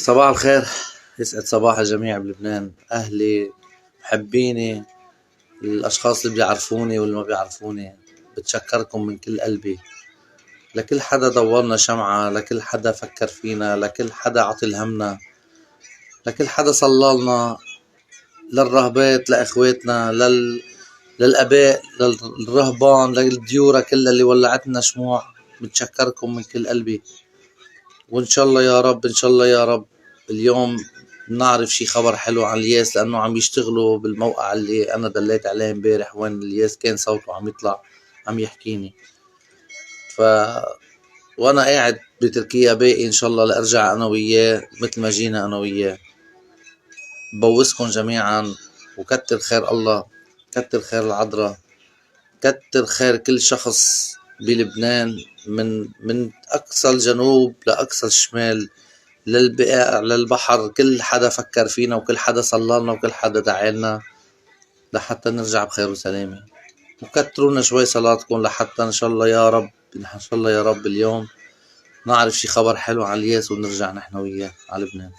صباح الخير. يسعد صباح الجميع بلبنان، أهلي، محبيني، الأشخاص اللي بيعرفوني واللي ما بيعرفوني. بتشكركم من كل قلبي لكل حدا دورنا شمعة، لكل حدا فكر فينا، لكل حدا عطي الهمنا، لكل حدا صلالنا، للرهبات، لإخواتنا، للأباء، للرهبان، للديورة كلها اللي ولعتنا شموع. بتشكركم من كل قلبي، وإن شاء الله يا رب، إن شاء الله يا رب اليوم نعرف شي خبر حلو عن الياس، لأنه عم يشتغلوا بالموقع اللي أنا دليت عليه امبارح، وين الياس كان صوته عم يطلع عم يحكيني. وأنا قاعد بتركيا باقي إن شاء الله لأرجع أنا وياه مثل ما جينا أنا وياه. بوسكن جميعا، وكتر خير الله، كتر خير العذراء، كتر خير كل شخص بلبنان، من أقصى الجنوب لأقصى الشمال، للبقاع للبحر. كل حدا فكر فينا، وكل حدا صلالنا، وكل حدا دعالنا لحتى نرجع بخير وسلامة. وكترونا شوي صلاتكم لحتى إن شاء الله يا رب، إن شاء الله يا رب اليوم نعرف شي خبر حلو على الياس ونرجع نحن وياه على لبنان.